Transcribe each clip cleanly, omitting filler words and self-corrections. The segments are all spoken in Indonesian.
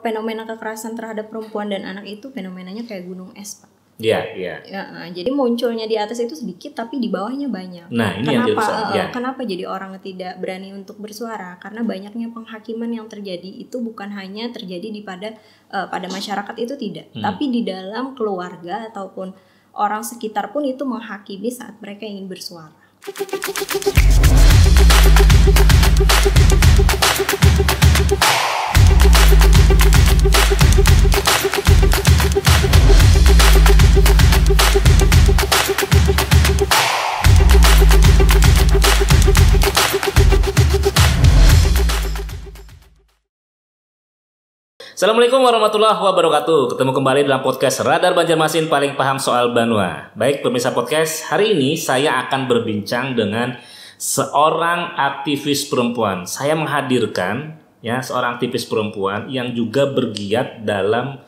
fenomena kekerasan terhadap perempuan dan anak itu fenomenanya kayak gunung es, Pak. Iya. Ya, jadi munculnya di atas itu sedikit tapi di bawahnya banyak. Nah, ini yang kenapa jadi orang tidak berani untuk bersuara? Karena banyaknya penghakiman yang terjadi itu bukan hanya terjadi pada masyarakat itu tidak, tapi di dalam keluarga ataupun orang sekitar pun itu menghakimi saat mereka ingin bersuara. Assalamualaikum warahmatullahi wabarakatuh. Ketemu kembali dalam podcast Radar Banjarmasin paling paham soal Banua. Baik pemirsa podcast, hari ini saya akan berbincang dengan seorang aktivis perempuan. Saya menghadirkan seorang aktivis perempuan yang juga bergiat dalam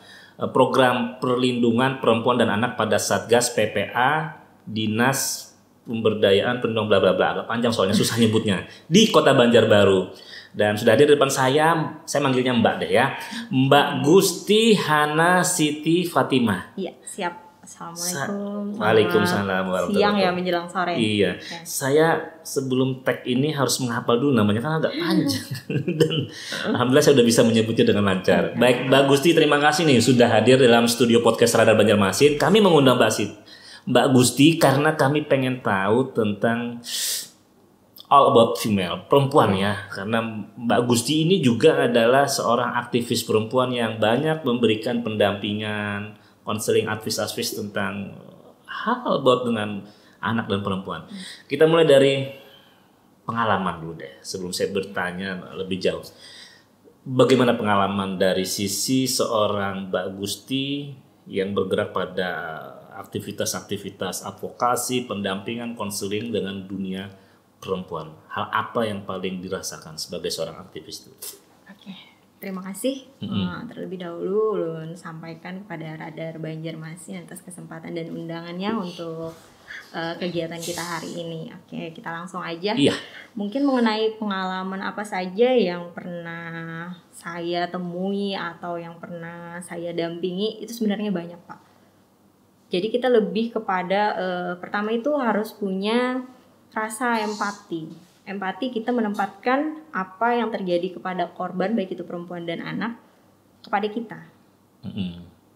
program perlindungan perempuan dan anak pada Satgas PPA Dinas Pemberdayaan Perlindungan bla bla bla. Agak panjang soalnya susah nyebutnya. Di Kota Banjarbaru. Dan sudah hadir di depan saya manggilnya Mbak deh ya. Mbak Gusti Hana Siti Fatimah. Iya, siap. Assalamualaikum. Waalaikumsalam warahmatullahi siang ya menjelang sore. Iya. Ya. Saya sebelum tag ini harus menghafal dulu namanya kan agak panjang. Dan alhamdulillah saya sudah bisa menyebutnya dengan lancar. Baik Mbak Gusti, terima kasih nih sudah hadir dalam studio podcast Radar Banjarmasin. Kami mengundang Mbak Gusti karena kami pengen tahu tentang all about female, perempuan ya. Karena Mbak Gusti ini juga adalah seorang aktivis perempuan yang banyak memberikan pendampingan, konseling, advis tentang hal about dengan anak dan perempuan. Kita mulai dari pengalaman dulu deh, sebelum saya bertanya lebih jauh. Bagaimana pengalaman dari sisi seorang Mbak Gusti yang bergerak pada aktivitas-aktivitas advokasi, pendampingan, konseling dengan dunia perempuan. Hal apa yang paling dirasakan sebagai seorang aktivis itu? Oke, terima kasih. Terlebih dahulu ulun sampaikan kepada Radar Banjarmasin atas kesempatan dan undangannya untuk kegiatan kita hari ini. Oke, kita langsung aja. Iya. Mungkin mengenai pengalaman apa saja yang pernah saya temui atau yang pernah saya dampingi itu sebenarnya banyak, Pak. Jadi kita lebih kepada pertama itu harus punya rasa empati. Empati kita menempatkan apa yang terjadi kepada korban, baik itu perempuan dan anak, kepada kita.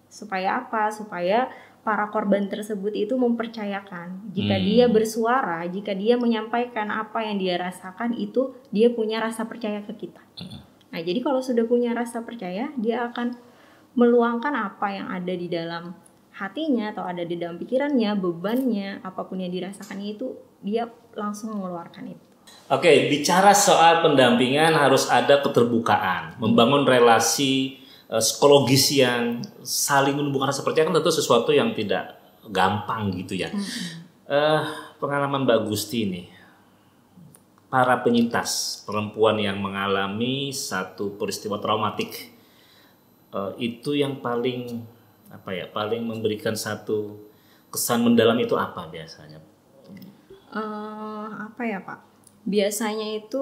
Supaya apa? Supaya para korban tersebut itu mempercayakan jika dia bersuara, jika dia menyampaikan apa yang dia rasakan, itu dia punya rasa percaya ke kita. Nah, jadi kalau sudah punya rasa percaya, dia akan meluangkan apa yang ada di dalam hatinya atau ada di dalam pikirannya, bebannya, apapun yang dirasakannya itu dia langsung mengeluarkan itu. Oke, bicara soal pendampingan harus ada keterbukaan, membangun relasi psikologis yang saling menumbuhkan rasa percaya kan tentu sesuatu yang tidak gampang gitu ya. Pengalaman Mbak Gusti ini, para penyintas perempuan yang mengalami satu peristiwa traumatik itu yang paling memberikan satu kesan mendalam itu apa biasanya? Pak? Biasanya itu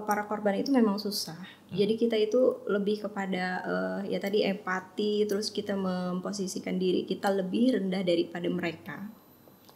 para korban itu memang susah. Jadi kita itu lebih kepada tadi empati, terus kita memposisikan diri kita lebih rendah daripada mereka.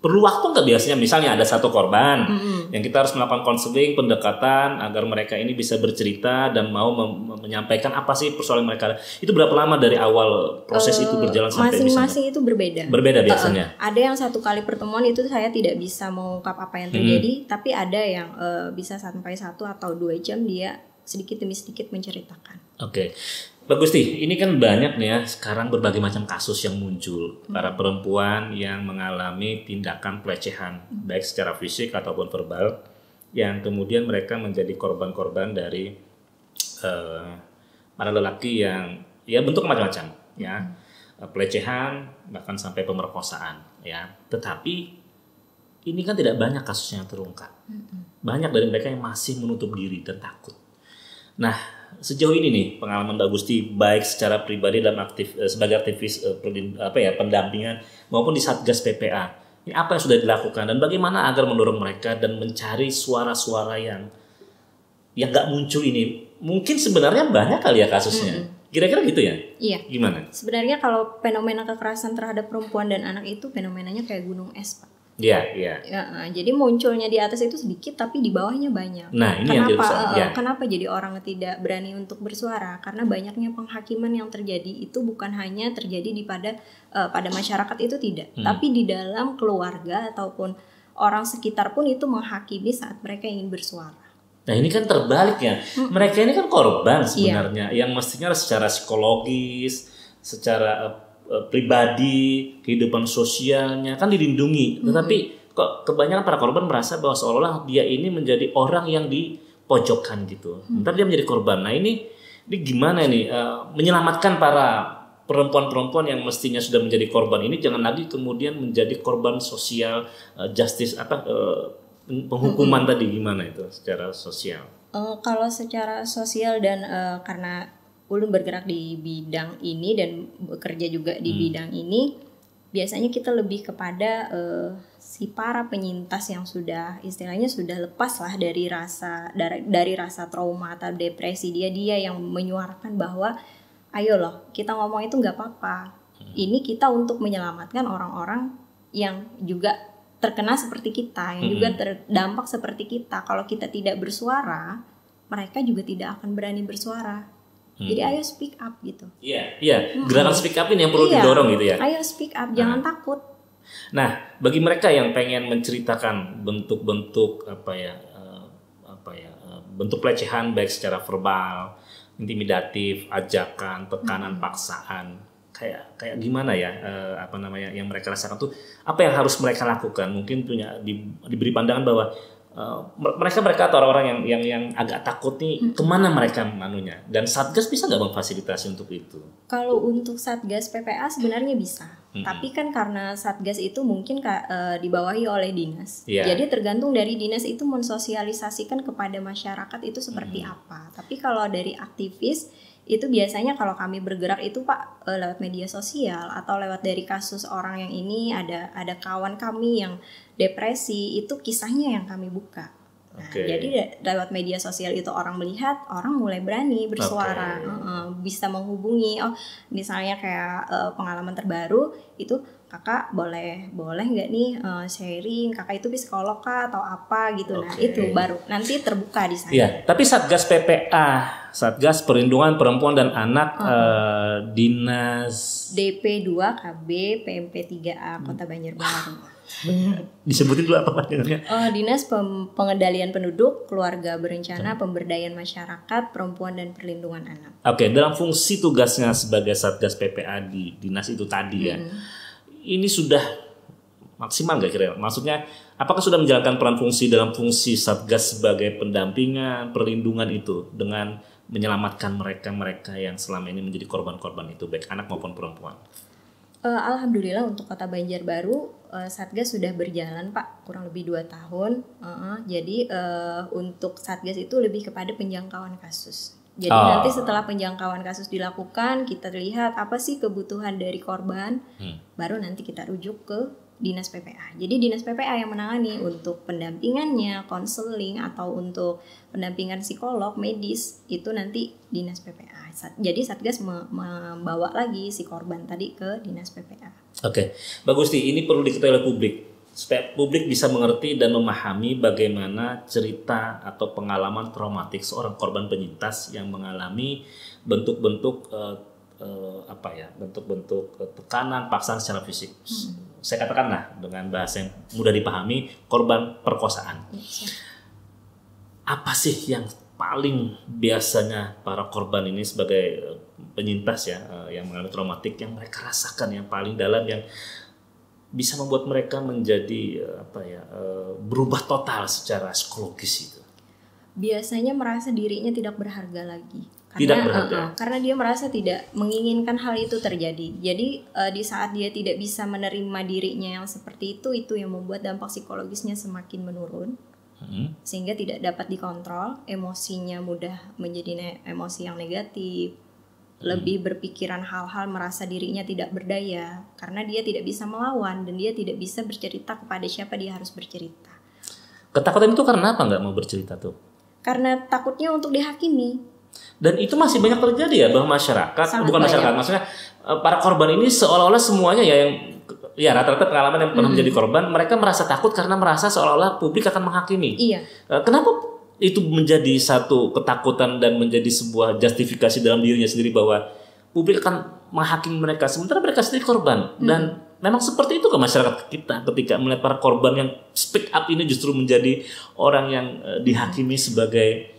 Perlu waktu nggak biasanya? Misalnya ada satu korban yang kita harus melakukan konseling, pendekatan agar mereka ini bisa bercerita dan mau menyampaikan apa sih persoalan mereka. Itu berapa lama dari awal proses itu berjalan sampai masing-masing itu berbeda. Berbeda biasanya. Ada yang satu kali pertemuan itu saya tidak bisa mengungkap apa yang terjadi, tapi ada yang bisa sampai 1 atau 2 jam dia sedikit demi sedikit menceritakan. Oke. Mbak Gusti, ini kan banyak nih ya sekarang berbagai macam kasus yang muncul. Para perempuan yang mengalami tindakan pelecehan, baik secara fisik ataupun verbal, yang kemudian mereka menjadi korban-korban dari para lelaki yang bentuk macam-macam ya. Pelecehan bahkan sampai pemerkosaan ya. Tetapi ini kan tidak banyak kasusnya yang terungkap. Banyak dari mereka yang masih menutup diri dan takut. Nah, sejauh ini nih pengalaman Mbak Gusti baik secara pribadi dan sebagai aktivis pendampingan maupun di Satgas PPA. Ini apa yang sudah dilakukan dan bagaimana agar mendorong mereka dan mencari suara-suara yang nggak muncul ini? Mungkin sebenarnya banyak kali ya kasusnya. Kira-kira gitu ya? Iya. Gimana? Sebenarnya kalau fenomena kekerasan terhadap perempuan dan anak itu fenomenanya kayak gunung es, Pak. Iya, iya. Ya, jadi munculnya di atas itu sedikit tapi di bawahnya banyak. Nah, ini yang Kenapa jadi orang tidak berani untuk bersuara? Karena banyaknya penghakiman yang terjadi itu bukan hanya terjadi pada masyarakat itu tidak, tapi di dalam keluarga ataupun orang sekitar pun itu menghakimi saat mereka ingin bersuara. Nah, ini kan terbalik ya. Mereka ini kan korban sebenarnya, yang mestinya secara psikologis, secara pribadi, kehidupan sosialnya kan dilindungi. Tetapi kok kebanyakan para korban merasa bahwa seolah-olah dia ini menjadi orang yang dipojokkan gitu. Ntar dia menjadi korban. Nah, ini gimana nih menyelamatkan para perempuan-perempuan yang mestinya sudah menjadi korban ini jangan lagi kemudian menjadi korban sosial, justice penghukuman tadi, gimana itu secara sosial? Kalau secara sosial dan karena Ulun bergerak di bidang ini dan bekerja juga di bidang ini, biasanya kita lebih kepada si para penyintas yang sudah istilahnya sudah lepas lah dari rasa trauma atau depresi, dia yang menyuarakan bahwa ayo loh kita ngomong itu nggak apa-apa, ini kita untuk menyelamatkan orang-orang yang juga terkena seperti kita, yang juga terdampak seperti kita. Kalau kita tidak bersuara, mereka juga tidak akan berani bersuara. Jadi ayo speak up gitu. Iya. Gerakan speak up ini yang perlu didorong gitu ya. Ayo speak up, jangan takut. Nah, bagi mereka yang pengen menceritakan bentuk-bentuk bentuk pelecehan baik secara verbal, intimidatif, ajakan, tekanan, paksaan, kayak gimana ya yang mereka rasakan tuh, apa yang harus mereka lakukan? Mungkin diberi pandangan bahwa mereka atau orang-orang yang agak takut nih kemana mereka manunya, dan Satgas bisa nggak memfasilitasi untuk itu? Kalau untuk Satgas PPA sebenarnya bisa, tapi kan karena Satgas itu mungkin dibawahi oleh dinas, jadi tergantung dari dinas itu mensosialisasikan kepada masyarakat itu seperti apa. Tapi kalau dari aktivis itu biasanya kalau kami bergerak itu Pak lewat media sosial atau lewat dari kasus orang yang ini ada kawan kami yang depresi, itu kisahnya yang kami buka. Nah, jadi lewat media sosial itu orang melihat, orang mulai berani bersuara, bisa menghubungi. Oh, misalnya kayak pengalaman terbaru itu kakak boleh nggak nih sharing, kakak itu psikolog kah atau apa gitu. Nah itu baru nanti terbuka di sana. Iya, tapi Satgas PPA, Satgas Perlindungan Perempuan dan Anak, Dinas DP2 KB PMP 3A Kota Banjarbaru. Disebutin dulu apa panjangnya? Dinas Pengendalian Penduduk, Keluarga Berencana, Pemberdayaan Masyarakat, Perempuan dan Perlindungan Anak. Oke, dalam fungsi tugasnya sebagai Satgas PPA di dinas itu tadi ya, ini sudah maksimal nggak kira-kira? Maksudnya, apakah sudah menjalankan peran fungsi dalam fungsi Satgas sebagai pendampingan, perlindungan itu dengan menyelamatkan mereka yang selama ini menjadi korban-korban itu, baik anak maupun perempuan? Alhamdulillah untuk Kota Banjarbaru Satgas sudah berjalan Pak kurang lebih 2 tahun. Jadi untuk Satgas itu lebih kepada penjangkauan kasus. Jadi nanti setelah penjangkauan kasus dilakukan, kita lihat apa sih kebutuhan dari korban, baru nanti kita rujuk ke Dinas PPA. Jadi Dinas PPA yang menangani untuk pendampingannya, konseling atau untuk pendampingan psikolog, medis, itu nanti Dinas PPA. Jadi Satgas membawa lagi si korban tadi ke Dinas PPA. Oke, bagus nih. Ini perlu diketahui oleh publik supaya publik bisa mengerti dan memahami bagaimana cerita atau pengalaman traumatik seorang korban penyintas yang mengalami bentuk-bentuk tekanan, paksaan secara fisik. Saya katakanlah dengan bahasa yang mudah dipahami, korban perkosaan. Apa sih yang paling biasanya para korban ini sebagai penyintas yang mengalami traumatik yang mereka rasakan yang paling dalam, yang bisa membuat mereka menjadi berubah total secara psikologis itu? Biasanya merasa dirinya tidak berharga lagi. Karena dia merasa tidak menginginkan hal itu terjadi. Jadi di saat dia tidak bisa menerima dirinya yang seperti itu yang membuat dampak psikologisnya semakin menurun. Sehingga tidak dapat dikontrol, emosinya mudah menjadi emosi yang negatif, lebih berpikiran hal-hal merasa dirinya tidak berdaya karena dia tidak bisa melawan dan dia tidak bisa bercerita kepada siapa dia harus bercerita. Ketakutan itu karena apa nggak mau bercerita tuh? Karena takutnya untuk dihakimi. Dan itu masih banyak terjadi ya bahwa masyarakat, Sangat bukan masyarakat, banyak. maksudnya para korban ini seolah-olah semuanya ya yang ya rata-rata pengalaman yang pernah menjadi korban, mereka merasa takut karena merasa seolah-olah publik akan menghakimi. Iya. Kenapa itu menjadi satu ketakutan dan menjadi sebuah justifikasi dalam dirinya sendiri bahwa publik akan menghakimi mereka sementara mereka sendiri korban dan memang seperti itu ke masyarakat kita ketika melihat para korban yang speak up ini justru menjadi orang yang dihakimi sebagai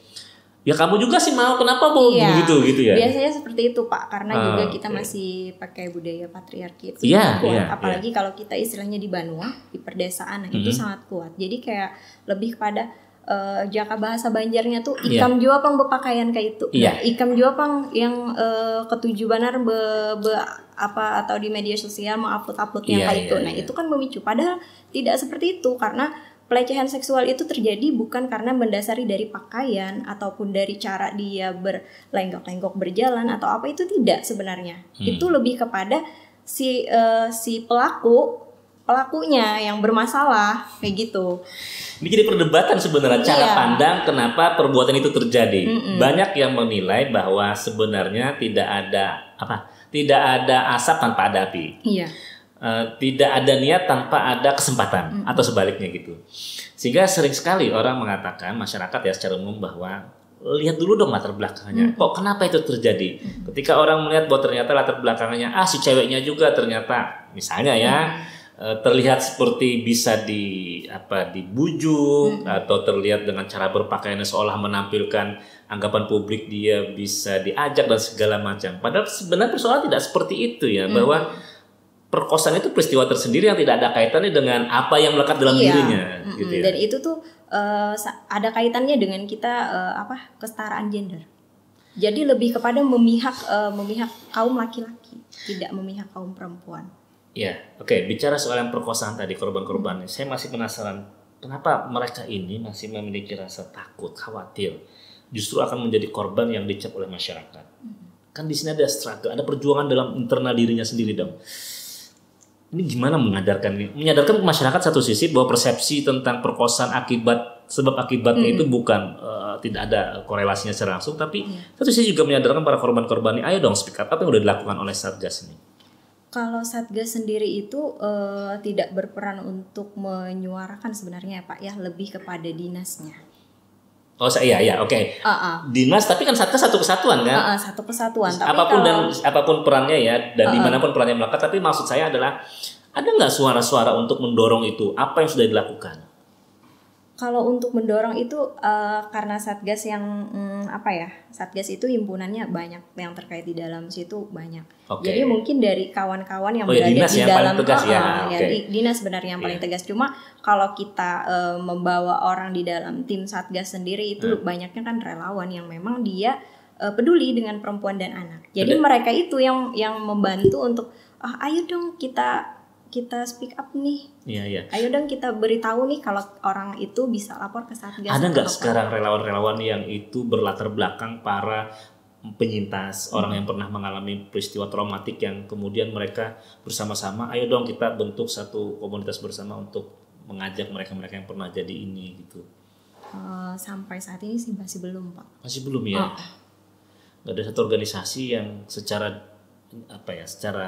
ya kamu juga sih mau kenapa mau begitu gitu ya. Biasanya seperti itu Pak karena juga kita masih pakai budaya patriarki itu kuat apalagi kalau kita istilahnya di Banua di perdesaan itu sangat kuat. Jadi kayak lebih pada jaka bahasa Banjarnya tuh ikam jua pang berpakaian kayak itu. Nah, ikam jua pang yang ketujuh banar apa atau di media sosial mengupload yang kayak itu. Nah, itu kan memicu padahal tidak seperti itu karena pelecehan seksual itu terjadi bukan karena mendasari dari pakaian ataupun dari cara dia berlenggak-lenggok berjalan atau apa itu tidak sebenarnya. Itu lebih kepada si pelakunya yang bermasalah kayak gitu. Ini jadi perdebatan sebenarnya cara pandang kenapa perbuatan itu terjadi. Banyak yang menilai bahwa sebenarnya tidak ada asap tanpa ada api. Iya. Tidak ada niat tanpa ada kesempatan atau sebaliknya gitu. Sehingga sering sekali orang mengatakan masyarakat ya secara umum bahwa lihat dulu dong latar belakangnya. Kok kenapa itu terjadi? Ketika orang melihat bahwa ternyata latar belakangnya si ceweknya juga ternyata misalnya ya terlihat seperti bisa dibujuk atau terlihat dengan cara berpakaiannya seolah menampilkan anggapan publik dia bisa diajak dan segala macam. Padahal sebenarnya persoalan tidak seperti itu ya bahwa perkosaan itu peristiwa tersendiri yang tidak ada kaitannya dengan apa yang melekat dalam dirinya. Gitu ya. Dan itu tuh ada kaitannya dengan kita kesetaraan gender. Jadi lebih kepada memihak kaum laki-laki, tidak memihak kaum perempuan. Ya, oke. Bicara soal yang perkosaan tadi korban-korbannya, saya masih penasaran kenapa mereka ini masih memiliki rasa takut, khawatir, justru akan menjadi korban yang dicap oleh masyarakat. Kan di sini ada struggle, ada perjuangan dalam internal dirinya sendiri dong. Ini gimana menyadarkan ke masyarakat satu sisi bahwa persepsi tentang perkosaan sebab akibatnya itu bukan tidak ada korelasinya secara langsung, tapi satu sisi juga menyadarkan para korban-korban ini, ayo dong speak up, apa yang udah dilakukan oleh Satgas ini? Kalau Satgas sendiri itu tidak berperan untuk menyuarakan sebenarnya ya Pak ya, lebih kepada dinasnya. Oh iya, oke. Dinas tapi kan Satgas satu kesatuan kan? Satu kesatuan. Tapi apapun perannya ya dan dimanapun perannya melekat. Tapi maksud saya adalah ada nggak suara-suara untuk mendorong itu? Apa yang sudah dilakukan? Kalau untuk mendorong itu karena Satgas yang Satgas itu himpunannya banyak yang terkait di dalam situ banyak. Jadi mungkin dari kawan-kawan yang berada di dalam dinas sebenarnya yang paling tegas. Cuma kalau kita membawa orang di dalam tim Satgas sendiri itu banyaknya kan relawan yang memang dia peduli dengan perempuan dan anak. Jadi mereka itu yang membantu untuk ayo dong kita speak up nih. Iya. Ayo dong kita beritahu nih kalau orang itu bisa lapor ke Satgas. Ada nggak sekarang relawan-relawan yang itu berlatar belakang para penyintas, orang yang pernah mengalami peristiwa traumatik yang kemudian mereka bersama-sama, ayo dong kita bentuk satu komunitas bersama untuk mengajak mereka-mereka yang pernah jadi ini gitu. Sampai saat ini sih masih belum Pak. Masih belum ya? Nggak ada satu organisasi yang secara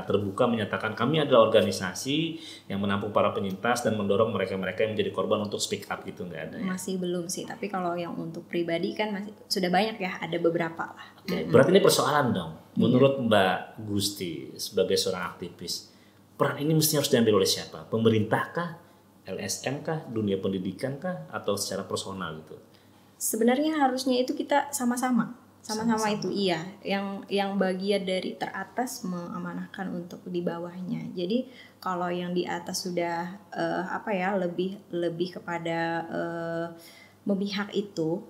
terbuka menyatakan kami adalah organisasi yang menampung para penyintas dan mendorong mereka-mereka yang menjadi korban untuk speak up gitu, nggak ada ya? Masih belum sih, tapi kalau yang untuk pribadi kan masih sudah banyak ya, ada beberapa lah. Berarti ini persoalan dong. Menurut Mbak Gusti sebagai seorang aktivis, peran ini mesti harus diambil oleh siapa? Pemerintah kah? LSM kah? Dunia pendidikan kah? Atau secara personal gitu? Sebenarnya harusnya itu kita sama-sama itu yang bagian dari teratas mengamanahkan untuk di bawahnya. Jadi kalau yang di atas sudah lebih kepada memihak itu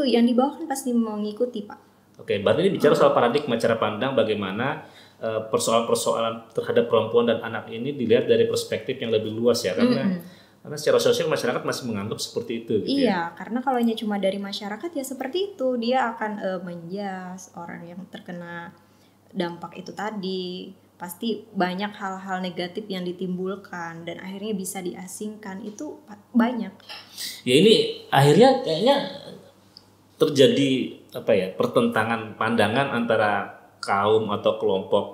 yang di bawah kan pasti mengikuti Pak. Oke, berarti ini bicara soal paradigma cara pandang bagaimana persoalan-persoalan terhadap perempuan dan anak ini dilihat dari perspektif yang lebih luas ya, karena secara sosial masyarakat masih menganggap seperti itu. Gitu karena kalau hanya cuma dari masyarakat ya seperti itu, dia akan menjas orang yang terkena dampak itu tadi. Pasti banyak hal-hal negatif yang ditimbulkan dan akhirnya bisa diasingkan, itu banyak. Ya ini akhirnya kayaknya terjadi pertentangan pandangan antara kaum atau kelompok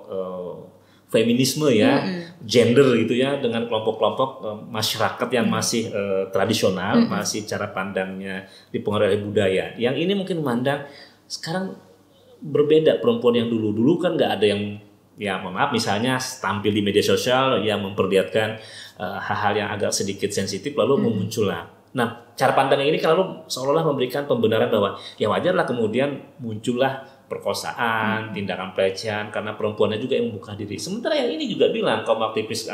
feminisme ya, gender gitu ya, dengan kelompok-kelompok masyarakat yang masih tradisional, masih cara pandangnya dipengaruhi oleh budaya. Yang ini mungkin memandang sekarang berbeda perempuan yang dulu kan nggak ada yang, ya maaf misalnya tampil di media sosial yang memperlihatkan hal-hal yang agak sedikit sensitif lalu memuncullah. Nah, cara pandang ini kalau seolah-olah memberikan pembenaran bahwa ya wajarlah kemudian muncullah perkosaan, tindakan pelecehan karena perempuannya juga yang membuka diri. Sementara yang ini juga bilang kaum aktivis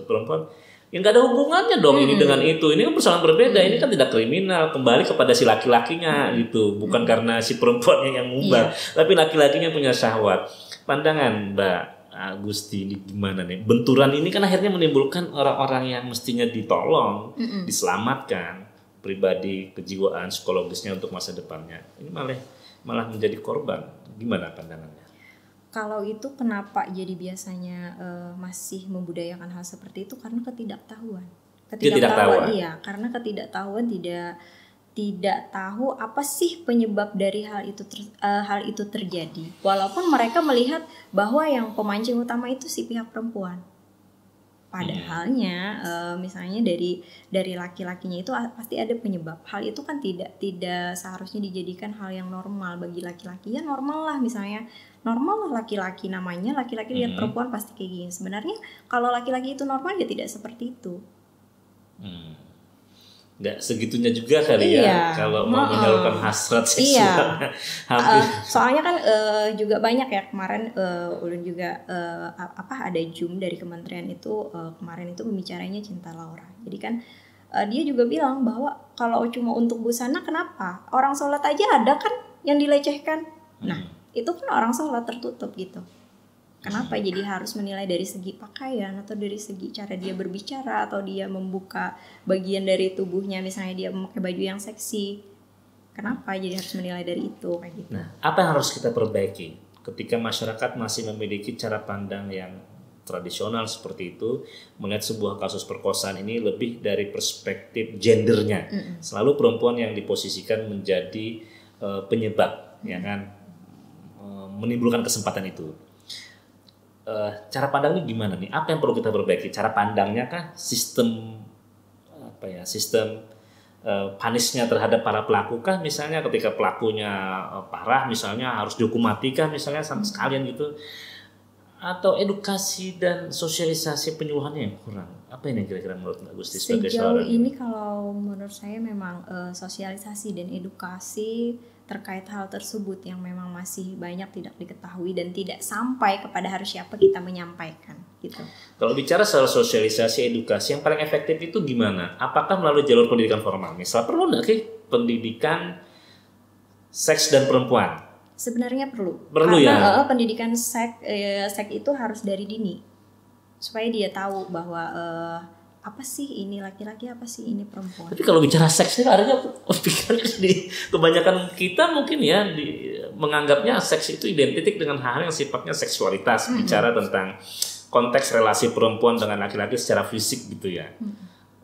perempuan yang nggak ada hubungannya dong ini dengan itu. Ini kan persoalan berbeda. Ini kan tidak kriminal. Kembali kepada si laki-lakinya gitu, bukan karena si perempuannya yang ngubah, tapi laki-lakinya punya syahwat. Pandangan Mbak Agusti ini gimana nih? Benturan ini kan akhirnya menimbulkan orang-orang yang mestinya ditolong, diselamatkan pribadi, kejiwaan, psikologisnya untuk masa depannya. Ini malah menjadi korban. Gimana pandangannya? Kalau itu kenapa jadi biasanya masih membudayakan hal seperti itu karena ketidaktahuan. Iya, karena ketidaktahuan tidak tahu apa sih penyebab dari hal itu terjadi. Walaupun mereka melihat bahwa yang pemancing utama itu si pihak perempuan. Padahalnya misalnya dari laki-lakinya itu pasti ada penyebab. Hal itu kan tidak seharusnya dijadikan hal yang normal bagi laki-laki. Ya normal lah, misalnya normal lah laki-laki, namanya laki-laki lihat perempuan pasti kayak gini. Sebenarnya kalau laki-laki itu normal ya tidak seperti itu. Nggak segitunya juga kali ya kalau mau menyalurkan hasrat seksual. Soalnya kan juga banyak ya kemarin ulun juga ada Zoom dari kementerian itu kemarin itu pembicaranya Cinta Laura. Jadi kan dia juga bilang bahwa kalau cuma untuk busana kenapa orang sholat aja ada kan yang dilecehkan. Nah itu kan orang sholat tertutup gitu. Kenapa jadi harus menilai dari segi pakaian atau dari segi cara dia berbicara atau dia membuka bagian dari tubuhnya, misalnya dia memakai baju yang seksi. Kenapa jadi harus menilai dari itu kayak gitu. Nah, apa yang harus kita perbaiki ketika masyarakat masih memiliki cara pandang yang tradisional seperti itu, melihat sebuah kasus perkosaan ini lebih dari perspektif gendernya. Selalu perempuan yang diposisikan menjadi penyebab, ya kan, menimbulkan kesempatan itu. Cara pandangnya gimana nih? Apa yang perlu kita perbaiki? Cara pandangnya kah? Sistem punishnya terhadap para pelaku kah? Misalnya ketika pelakunya parah, misalnya harus dihukum mati kah? Misalnya sama sekalian gitu. Atau edukasi dan sosialisasi penyuluhannya yang kurang? Apa ini kira-kira menurut Mbak Gusti sebagai seorang? Sejauh ini kalau menurut saya memang sosialisasi dan edukasi terkait hal tersebut yang memang masih banyak tidak diketahui dan tidak sampai kepada harus siapa kita menyampaikan gitu. Kalau bicara soal sosialisasi edukasi yang paling efektif itu gimana? Apakah melalui jalur pendidikan formal? Misal perlu nggak sih pendidikan seks dan perempuan? Sebenarnya perlu karena, ya. Pendidikan seks itu harus dari dini supaya dia tahu bahwa apa sih ini laki-laki, apa sih ini perempuan. Tapi kalau bicara seks itu artinya pikirannya di kebanyakan kita mungkin ya menganggapnya seks itu identik dengan hal-hal yang sifatnya seksualitas, bicara tentang konteks relasi perempuan dengan laki-laki secara fisik gitu ya.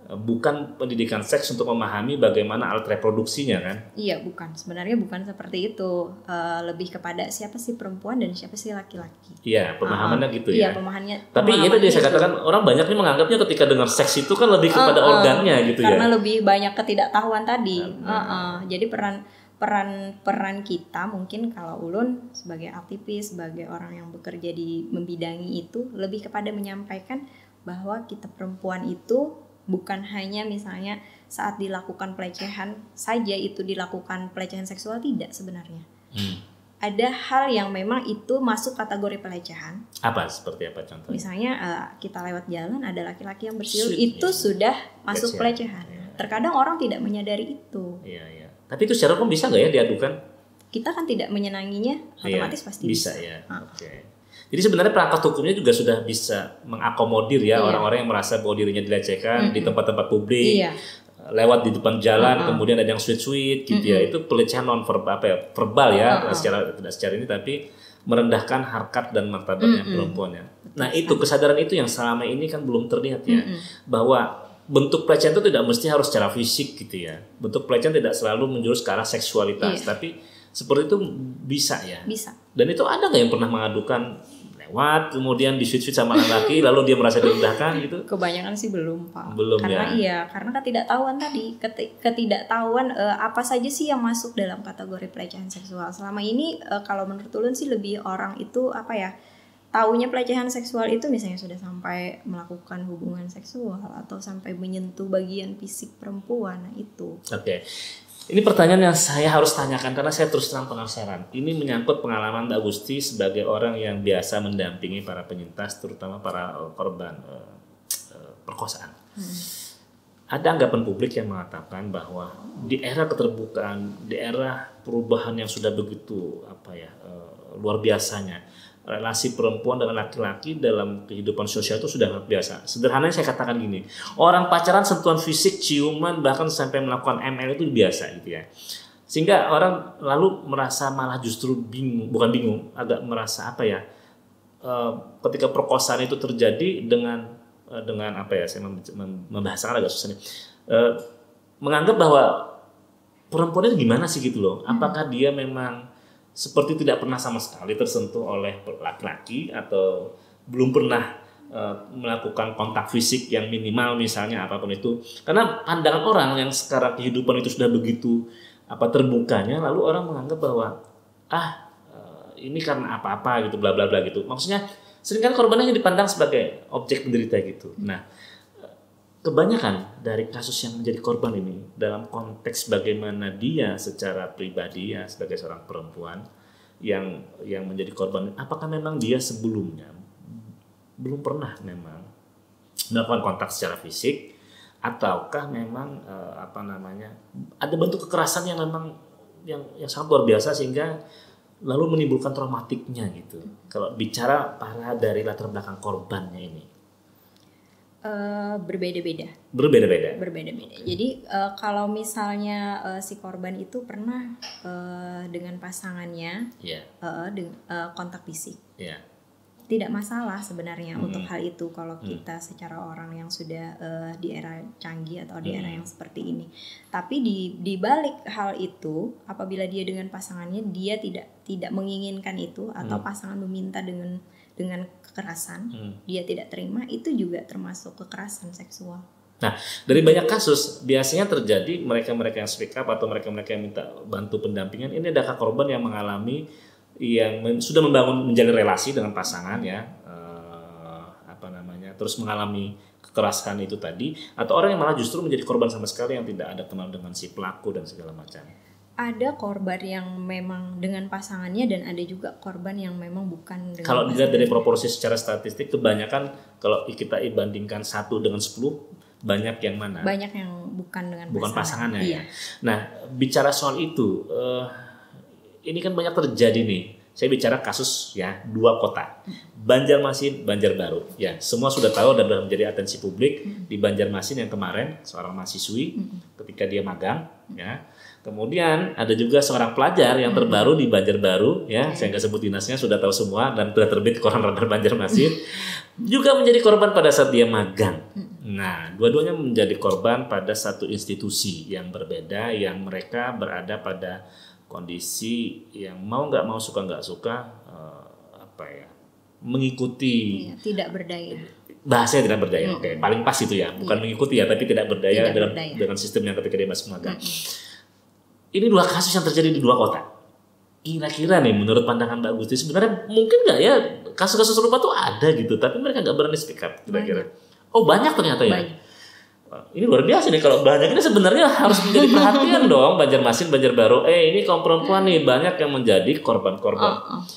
Bukan pendidikan seks untuk memahami bagaimana alat reproduksinya kan? Iya, bukan. Sebenarnya bukan seperti itu. Lebih kepada siapa sih perempuan dan siapa sih laki-laki. Iya, pemahamannya gitu ya. Iya, pemahamannya. Tapi itu dia saya katakan orang banyak nih menganggapnya ketika dengar seks itu kan lebih kepada organnya gitu karena ya. Karena lebih banyak ketidaktahuan tadi. Jadi peran kita mungkin kalau ulun sebagai aktivis, sebagai orang yang bekerja di membidangi itu lebih kepada menyampaikan bahwa kita perempuan itu bukan hanya misalnya saat dilakukan pelecehan saja itu dilakukan pelecehan seksual, tidak sebenarnya. Ada hal yang memang itu masuk kategori pelecehan. Apa? Seperti apa contohnya? Misalnya kita lewat jalan ada laki-laki yang bersiul, itu sudah masuk pelecehan. Terkadang orang tidak menyadari itu. Iya. Tapi itu secara hukum bisa nggak ya diadukan? Kita kan tidak menyenanginya, otomatis pasti bisa. Ya. Oke. Jadi sebenarnya perangkat hukumnya juga sudah bisa mengakomodir ya orang-orang yang merasa bahwa dirinya dilecehkan di tempat-tempat publik, lewat di depan jalan, kemudian ada yang sweet gitu ya. Itu pelecehan non verbal ya, tidak secara ini, tapi merendahkan harkat dan martabatnya perempuan ya. Nah itu kesadaran itu yang selama ini kan belum terlihat ya, bahwa bentuk pelecehan itu tidak mesti harus secara fisik gitu ya. Bentuk pelecehan tidak selalu menjurus ke arah seksualitas, tapi seperti itu bisa ya. Bisa. Dan itu ada nggak yang pernah mengadukan lewat kemudian di switch sama laki lalu dia merasa direndahkan gitu? Kebanyakan sih belum, Pak. Belum karena ya. karena ketidaktahuan tadi, ketidaktahuan apa saja sih yang masuk dalam kategori pelecehan seksual. Selama ini kalau menurut Ulun sih lebih orang itu apa ya? Taunya pelecehan seksual itu misalnya sudah sampai melakukan hubungan seksual atau sampai menyentuh bagian fisik perempuan, nah itu. Oke. Ini pertanyaan yang saya harus tanyakan karena saya terus terang penasaran. Ini menyangkut pengalaman Mbak Gusti sebagai orang yang biasa mendampingi para penyintas, terutama para korban perkosaan. Ada anggapan publik yang mengatakan bahwa di era keterbukaan, di era perubahan yang sudah begitu luar biasanya, relasi perempuan dengan laki-laki dalam kehidupan sosial itu sudah sangat biasa. Sederhananya saya katakan gini, orang pacaran sentuhan fisik, ciuman, bahkan sampai melakukan ML itu biasa gitu ya. Sehingga orang lalu merasa malah justru bingung, agak merasa ketika perkosaan itu terjadi dengan saya membahasakan agak susah nih, menganggap bahwa perempuan itu gimana sih gitu loh. Apakah dia memang seperti tidak pernah sama sekali tersentuh oleh laki-laki atau belum pernah melakukan kontak fisik yang minimal misalnya apapun itu. Karena pandangan orang yang sekarang kehidupan itu sudah begitu terbukanya, lalu orang menganggap bahwa ini karena apa-apa gitu, bla bla bla gitu. Maksudnya seringkali korbannya dipandang sebagai objek penderita gitu. Nah, kebanyakan dari kasus yang menjadi korban ini dalam konteks bagaimana dia secara pribadi ya sebagai seorang perempuan yang menjadi korban, apakah memang dia sebelumnya belum pernah memang melakukan kontak secara fisik ataukah memang ada bentuk kekerasan yang memang yang sangat luar biasa sehingga lalu menimbulkan traumatiknya gitu. Kalau bicara dari latar belakang korbannya ini. Berbeda-beda. Jadi kalau misalnya si korban itu pernah dengan pasangannya kontak fisik, tidak masalah sebenarnya untuk hal itu kalau kita secara orang yang sudah di era canggih atau di era yang seperti ini. Tapi di balik hal itu, apabila dia dengan pasangannya dia tidak menginginkan itu atau pasangan meminta dengan kekerasan, dia tidak terima, itu juga termasuk kekerasan seksual. Nah, dari banyak kasus biasanya terjadi mereka-mereka yang speak up atau mereka-mereka yang minta bantu pendampingan, ini ada korban yang mengalami sudah menjalin relasi dengan pasangan terus mengalami kekerasan itu tadi, atau orang yang malah justru menjadi korban sama sekali yang tidak ada kenal dengan si pelaku dan segala macam. Ada korban yang memang dengan pasangannya dan ada juga korban yang memang bukan dengan kalau dilihat dari proporsi secara statistik, kebanyakan kalau kita bandingkan 1 dengan 10, banyak yang mana? Banyak yang bukan dengan pasangannya. Iya. Nah, bicara soal itu, ini kan banyak terjadi nih. Saya bicara kasus 2 kota, Banjarmasin, Banjarbaru. Ya, semua sudah tahu dan sudah menjadi atensi publik. Di Banjarmasin yang kemarin seorang mahasiswi ketika dia magang, Kemudian ada juga seorang pelajar yang terbaru di Banjarbaru, saya nggak sebut dinasnya, sudah tahu semua dan sudah terbit koran Radar Banjarmasin, juga menjadi korban pada saat dia magang. Nah, dua-duanya menjadi korban pada satu institusi yang berbeda, yang mereka berada pada kondisi yang mau nggak mau, suka nggak suka, mengikuti. Tidak berdaya. Bahasanya tidak berdaya, oke. Paling pas itu ya, bukan mengikuti ya, tapi tidak berdaya dengan sistem yang ketika dia masuk magang. Ini 2 kasus yang terjadi di 2 kota. Kira-kira nih menurut pandangan Mbak Gusti, sebenarnya mungkin nggak ya kasus-kasus serupa tuh ada gitu, tapi mereka nggak berani speak up kira-kira. Oh, banyak ternyata ya. Banyak. Ini luar biasa nih, kalau banyak ini sebenarnya harus menjadi perhatian dong. Banjarmasin, Banjarbaru, ini kaum perempuan nih banyak yang menjadi korban-korban.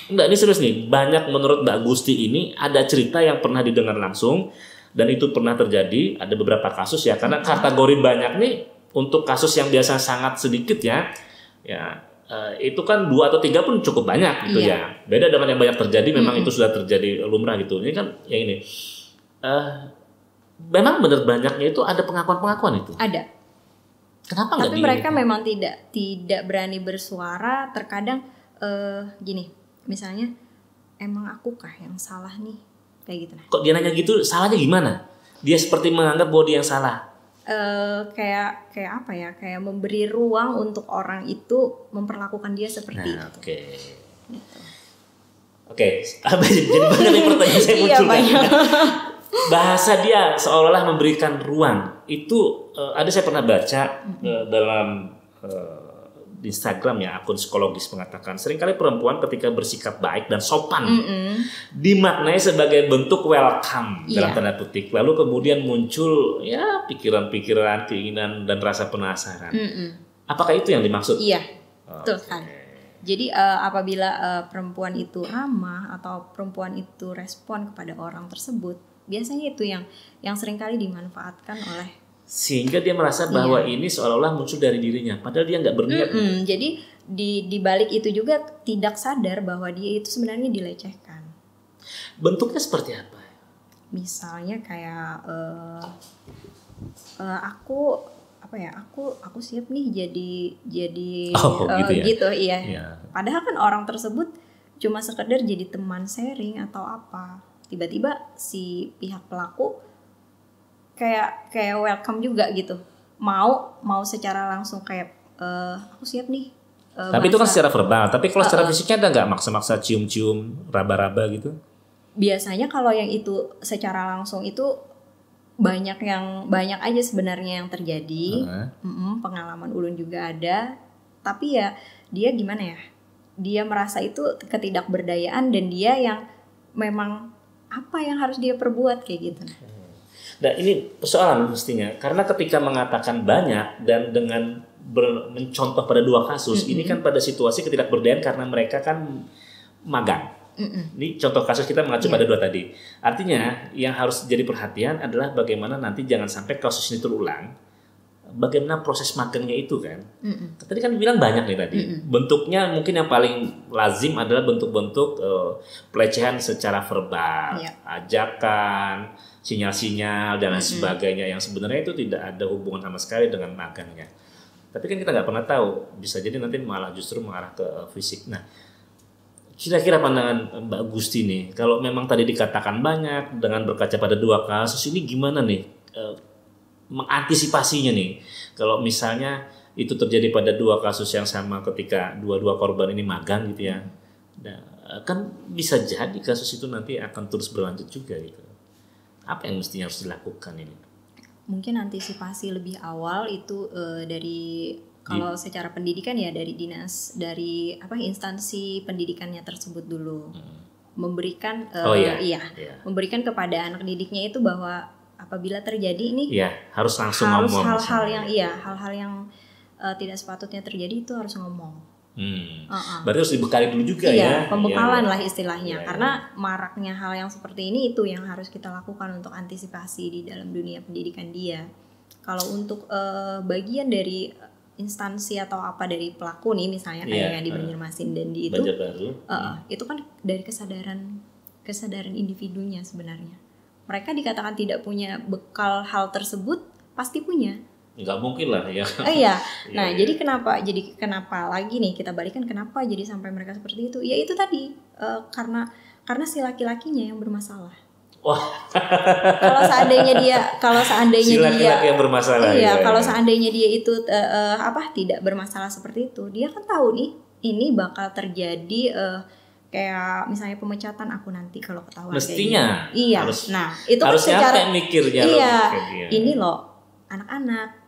Enggak, ini serius nih. Banyak menurut Mbak Gusti ini ada cerita yang pernah didengar langsung dan itu pernah terjadi. Ada beberapa kasus ya, karena kategori banyak nih. Untuk kasus yang biasa sangat sedikit itu kan 2 atau 3 pun cukup banyak gitu ya. Beda dengan yang banyak terjadi, memang itu sudah terjadi lumrah gitu. Ini kan yang ini. Memang benar banyaknya itu ada pengakuan-pengakuan itu. Ada. Kenapa nggak? Tapi mereka memang tidak berani bersuara. Terkadang gini, misalnya emang akukah yang salah nih, kayak gitu. Kok dia nanya gitu, salahnya gimana? Dia seperti menganggap bahwa dia yang salah. Kayak apa ya? Kayak memberi ruang untuk orang itu memperlakukan dia seperti itu. Oke. Gitu. Oke, jadi banyak nih pertanyaan saya muncul. Bahasa dia seolah-olah memberikan ruang. Itu ada saya pernah baca dalam di Instagram ya, akun psikologis mengatakan seringkali perempuan ketika bersikap baik dan sopan dimaknai sebagai bentuk welcome dalam tanda petik. Lalu kemudian muncul ya pikiran-pikiran, keinginan dan rasa penasaran. Apakah itu yang dimaksud? Iya, betul kan. Jadi apabila perempuan itu ramah atau perempuan itu respon kepada orang tersebut, biasanya itu yang seringkali dimanfaatkan oleh, sehingga dia merasa bahwa ini seolah-olah muncul dari dirinya, padahal dia nggak berniat. Jadi di balik itu juga tidak sadar bahwa dia itu sebenarnya dilecehkan. Bentuknya seperti apa? Misalnya kayak aku siap nih jadi gitu iya. Padahal kan orang tersebut cuma sekedar jadi teman sharing atau apa. Tiba-tiba si pihak pelaku kayak welcome juga gitu, mau secara langsung kayak aku siap nih. Tapi itu kan secara verbal. Tapi kalau secara fisiknya ada nggak maksa-maksa cium-cium, raba-raba gitu? Biasanya kalau yang itu secara langsung itu banyak aja sebenarnya yang terjadi. Pengalaman ulun juga ada. Tapi ya dia gimana ya? Dia merasa itu ketidakberdayaan dan dia yang memang apa yang harus dia perbuat kayak gitu. Nah ini persoalan mestinya, karena ketika mengatakan banyak dan dengan mencontoh pada 2 kasus, ini kan pada situasi ketidakberdayaan karena mereka kan magang. Ini contoh kasus kita mengacu pada 2 tadi. Artinya yang harus jadi perhatian adalah bagaimana nanti jangan sampai kasus ini terulang. Bagaimana proses magangnya itu kan. Tadi kan bilang banyak nih tadi. Bentuknya mungkin yang paling lazim adalah bentuk-bentuk pelecehan secara verbal, ajakan, sinyal-sinyal dan lain sebagainya yang sebenarnya itu tidak ada hubungan sama sekali dengan magangnya. Tapi kan kita nggak pernah tahu, bisa jadi nanti malah justru mengarah ke fisik. Nah, kira-kira pandangan Mbak Gusti nih, kalau memang tadi dikatakan banyak dengan berkaca pada 2 kasus ini gimana nih mengantisipasinya nih? Kalau misalnya itu terjadi pada 2 kasus yang sama ketika dua korban ini magang gitu ya, nah, kan bisa jadi kasus itu nanti akan terus berlanjut juga gitu. Apa yang mestinya harus dilakukan ini? Mungkin antisipasi lebih awal itu dari kalau secara pendidikan ya dari instansi pendidikannya tersebut dulu memberikan memberikan kepada anak didiknya itu bahwa apabila terjadi ini harus langsung ngomong hal-hal yang tidak sepatutnya terjadi itu harus ngomong. Berarti harus dibekali dulu juga ya. Pembekalan lah istilahnya. Karena maraknya hal yang seperti ini itu yang harus kita lakukan untuk antisipasi di dalam dunia pendidikan dia. Kalau untuk bagian dari instansi atau apa dari pelaku nih misalnya kayak yang di Banjarmasin dan di itu itu kan dari kesadaran individunya sebenarnya. Mereka dikatakan tidak punya bekal hal tersebut, pasti punya. Nggak mungkin lah ya. Nah, jadi kenapa lagi nih kita balikan kenapa jadi sampai mereka seperti itu? Ya itu tadi karena si laki-lakinya yang bermasalah. Wah. Kalau seandainya si laki-laki dia yang bermasalah. Kalau seandainya dia itu tidak bermasalah seperti itu, dia kan tahu nih ini bakal terjadi kayak misalnya pemecatan aku nanti kalau ketahuan mestinya kayak gitu. Nah, itu kan secara mikirnya ini loh anak-anak.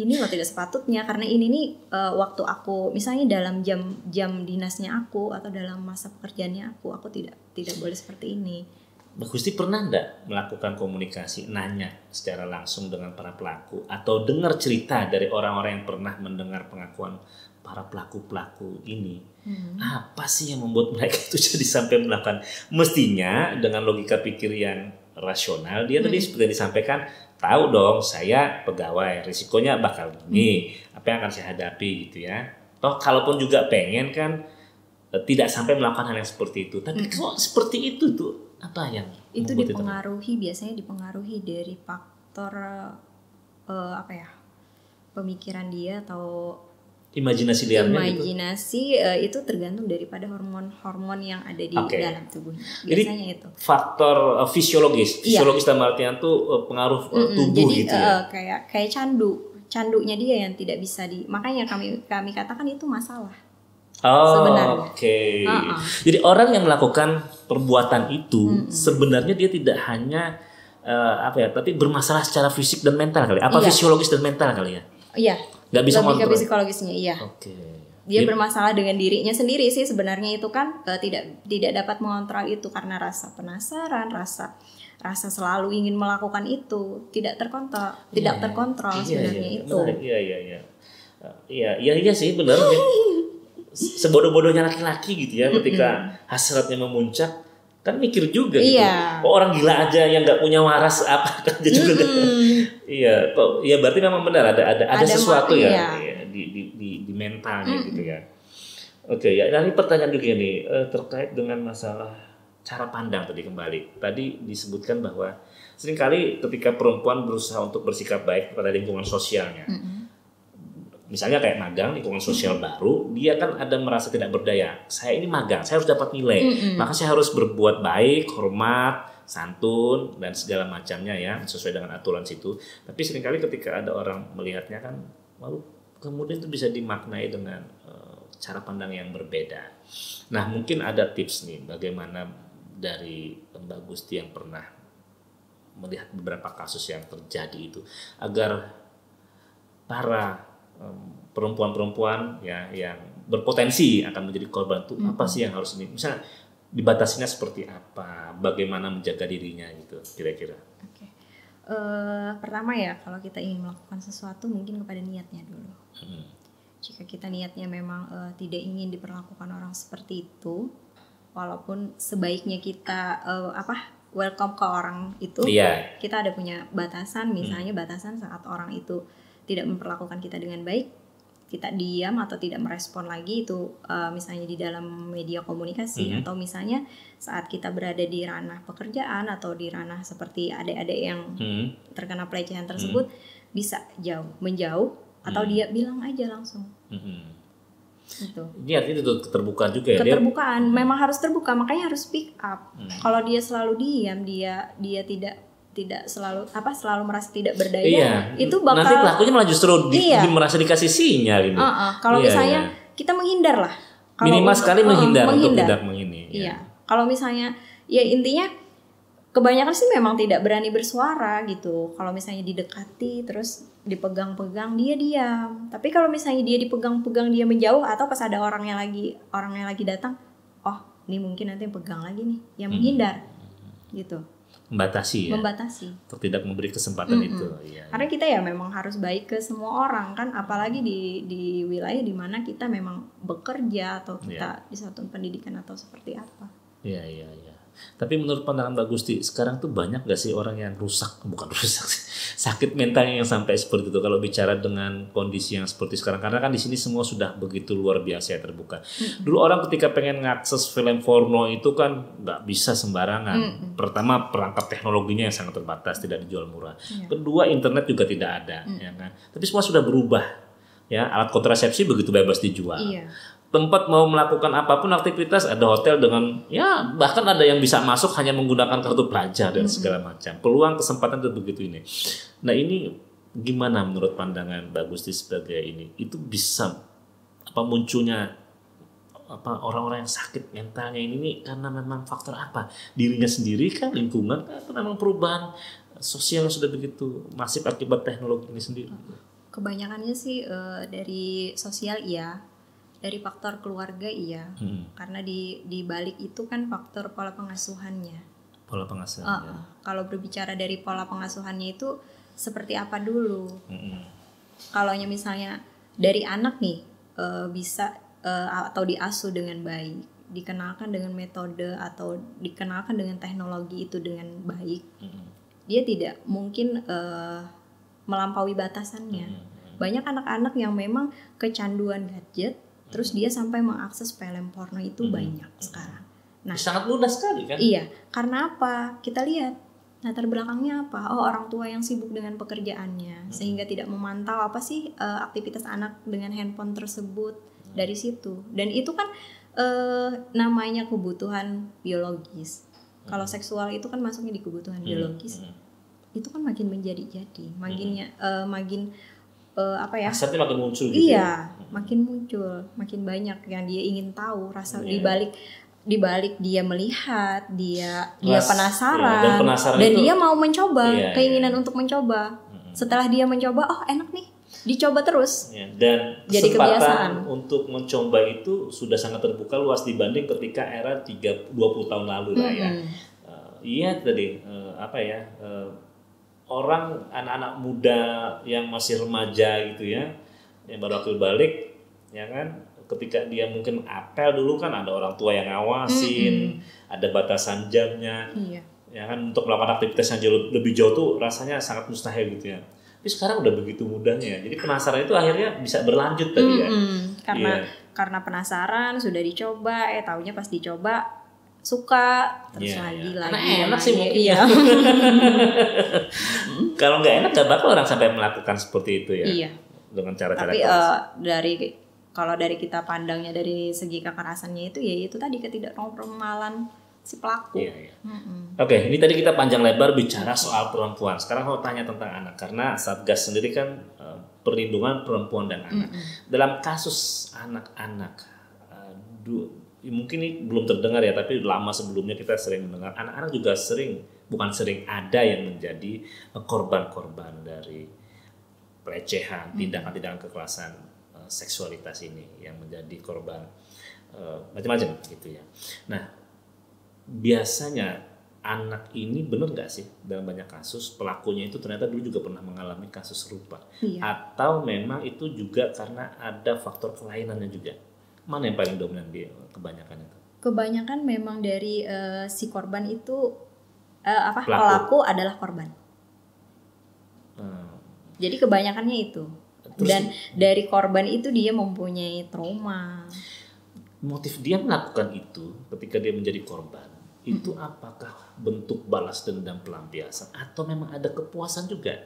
Ini loh tidak sepatutnya karena ini nih waktu aku misalnya dalam jam dinasnya aku atau dalam masa pekerjaannya aku tidak boleh seperti ini. Mbak Gusti pernah enggak melakukan komunikasi nanya secara langsung dengan para pelaku atau dengar cerita dari orang-orang yang pernah mendengar pengakuan para pelaku-pelaku ini? Apa sih yang membuat mereka itu jadi sampai melakukan? Mestinya dengan logika pikir yang rasional dia tadi seperti yang disampaikan, tahu dong saya pegawai, risikonya bakal gini, apa yang akan saya hadapi gitu ya. Toh kalaupun juga pengen kan tidak sampai melakukan hal yang seperti itu. Tapi kok seperti itu tuh apa yang itu biasanya dipengaruhi dari faktor pemikiran dia atau Imajinasi liarnya gitu. Imajinasi itu tergantung daripada hormon-hormon yang ada di Oke. dalam tubuhnya. Jadi Biasanya itu. faktor fisiologis Iya. dalam artian tuh pengaruh tubuh Jadi gitu ya. kayak candunya dia yang tidak bisa makanya kami katakan itu masalah. Oh, sebenarnya. oke. Jadi orang yang melakukan perbuatan itu sebenarnya dia tidak hanya tapi bermasalah secara fisik dan mental kali. Apa Iya. fisiologis dan mental kali ya? Iya. Nggak bisa lebih ke kontrol. psikologisnya, iya. Oke. Dia bermasalah dengan dirinya sendiri sih sebenarnya itu kan tidak dapat mengontrol itu karena rasa penasaran, rasa selalu ingin melakukan itu tidak terkontrol, sebenarnya itu. Iya sih benar. Sebodoh-bodohnya laki-laki gitu ya ketika hasratnya memuncak kan mikir juga gitu. Iya. Oh, orang gila aja yang nggak punya waras apa dia juga iya kok ya berarti memang benar ada sesuatu ya di mentalnya gitu ya. Oke ya, ini pertanyaan juga nih terkait dengan masalah cara pandang tadi kembali. Tadi disebutkan bahwa seringkali ketika perempuan berusaha untuk bersikap baik pada lingkungan sosialnya. Misalnya kayak magang lingkungan sosial baru, dia kan ada merasa tidak berdaya. Saya ini magang, saya harus dapat nilai. Maka saya harus berbuat baik, hormat, santun dan segala macamnya ya sesuai dengan aturan situ. Tapi seringkali ketika ada orang melihatnya kan, lalu kemudian itu bisa dimaknai dengan cara pandang yang berbeda. Nah mungkin ada tips nih bagaimana dari Mbak Gusti yang pernah melihat beberapa kasus yang terjadi itu agar para perempuan-perempuan ya yang berpotensi akan menjadi korban itu apa sih yang harus misalnya dibatasinya seperti apa, bagaimana menjaga dirinya gitu kira-kira. Oke. Pertama ya kalau kita ingin melakukan sesuatu mungkin kepada niatnya dulu. Jika kita niatnya memang tidak ingin diperlakukan orang seperti itu, walaupun sebaiknya kita welcome ke orang itu, kita ada punya batasan, misalnya batasan saat orang itu tidak memperlakukan kita dengan baik, kita diam atau tidak merespon lagi itu misalnya di dalam media komunikasi atau misalnya saat kita berada di ranah pekerjaan atau di ranah seperti adik-adik yang terkena pelecehan tersebut bisa menjauh atau dia bilang aja langsung. Gitu. Ini artinya itu keterbukaan juga ya. Keterbukaan memang harus terbuka, makanya harus speak up. Kalau dia selalu diam, dia tidak selalu merasa tidak berdaya, itu bakal nanti pelakunya malah justru merasa dikasih sinyal ini. Kalau misalnya kita menghindar lah, minimal sekali menghindar untuk tidak mengini. Iya. Kalau misalnya ya intinya kebanyakan sih memang tidak berani bersuara gitu. Kalau misalnya didekati terus dipegang-pegang dia diam. Tapi kalau misalnya dia dipegang-pegang dia menjauh atau pas ada orangnya lagi datang, oh ini mungkin nanti yang pegang lagi nih, yang menghindar gitu. Membatasi untuk tidak memberi kesempatan itu karena kita ya memang harus baik ke semua orang kan, apalagi di wilayah di mana kita memang bekerja atau kita di satuan pendidikan atau seperti apa. Iya. Tapi menurut pandangan Mbak Gusti sekarang tuh banyak gak sih orang yang sakit mentalnya yang sampai seperti itu kalau bicara dengan kondisi yang seperti sekarang, karena kan di sini semua sudah begitu luar biasa ya terbuka. Dulu orang ketika pengen ngakses film porno itu kan nggak bisa sembarangan. Pertama perangkat teknologinya yang sangat terbatas, tidak dijual murah. Kedua internet juga tidak ada, ya kan. Tapi semua sudah berubah, ya alat kontrasepsi begitu bebas dijual. Tempat mau melakukan apapun aktivitas ada hotel dengan bahkan ada yang bisa masuk hanya menggunakan kartu pelajar dan segala macam. Peluang kesempatan itu begitu ini. Nah ini gimana menurut pandangan Mbak Gusti sebagai ini? Itu bisa munculnya orang-orang yang sakit mentalnya ini karena memang faktor apa? Dirinya sendiri kan, lingkungan kan, atau memang perubahan sosial yang sudah begitu masif akibat teknologi ini sendiri? Kebanyakannya sih dari sosial dari faktor keluarga karena di balik itu kan faktor pola pengasuhannya. Kalau berbicara dari pola pengasuhannya itu seperti apa dulu? Kalau misalnya dari anak nih bisa atau diasuh dengan baik, dikenalkan dengan metode atau dikenalkan dengan teknologi itu dengan baik, dia tidak mungkin melampaui batasannya. Banyak anak-anak yang memang kecanduan gadget, terus dia sampai mengakses film porno itu banyak sekarang. Nah, sangat mudah sekali kan? Iya, karena apa? Kita lihat Latar belakangnya apa? Oh, orang tua yang sibuk dengan pekerjaannya sehingga tidak memantau apa sih aktivitas anak dengan handphone tersebut dari situ. Dan itu kan namanya kebutuhan biologis. Kalau seksual itu kan masuknya di kebutuhan biologis. Itu kan makin menjadi-jadi, makin apa ya? Hasratnya makin muncul gitu. Iya, makin muncul, makin banyak yang dia ingin tahu, rasa di balik dia melihat, dia penasaran, dan dia mau mencoba, keinginan untuk mencoba. Setelah dia mencoba, oh enak nih, dicoba terus. Dan jadi kebiasaan untuk mencoba itu sudah sangat terbuka luas dibanding ketika era 20 tahun lalu lah ya. Iya tadi orang anak-anak muda yang masih remaja gitu ya, yang baru akil balik, ya kan? Ketika dia mungkin apel dulu kan ada orang tua yang ngawasin, ada batasan jamnya, ya kan, untuk melakukan aktivitas yang jauh lebih jauh tuh rasanya sangat mustahil gitu ya. Tapi sekarang udah begitu mudahnya, jadi penasaran itu akhirnya bisa berlanjut tadi ya. Karena penasaran sudah dicoba, taunya pas dicoba suka terus lagi. Karena enak sih mungkin ya. Kalau nggak enak gak bakal orang sampai melakukan seperti itu ya. Iya. Dengan cara-cara. Tapi kalau dari kita pandangnya dari segi kekerasannya itu ya itu tadi ketidaknormalan si pelaku. Iya. Oke, ini tadi kita panjang lebar bicara soal perempuan. Sekarang mau tanya tentang anak karena Satgas sendiri kan perlindungan perempuan dan anak. Dalam kasus anak-anak, mungkin ini belum terdengar ya, tapi lama sebelumnya kita sering mendengar anak-anak juga bukan sering ada yang menjadi korban-korban dari pelecehan, tindakan-tindakan kekerasan seksualitas ini yang menjadi korban macam-macam gitu ya. Nah, biasanya anak ini benar nggak sih dalam banyak kasus pelakunya itu ternyata dulu juga pernah mengalami kasus serupa, atau memang itu juga karena ada faktor kelainannya juga? Mana yang paling dominan di kebanyakan itu? Kebanyakan memang dari si korban itu pelaku adalah korban. Jadi kebanyakannya itu. Dan dari korban itu dia mempunyai trauma. Motif dia melakukan itu ketika dia menjadi korban itu apakah bentuk balas dendam pelampiasan atau memang ada kepuasan juga?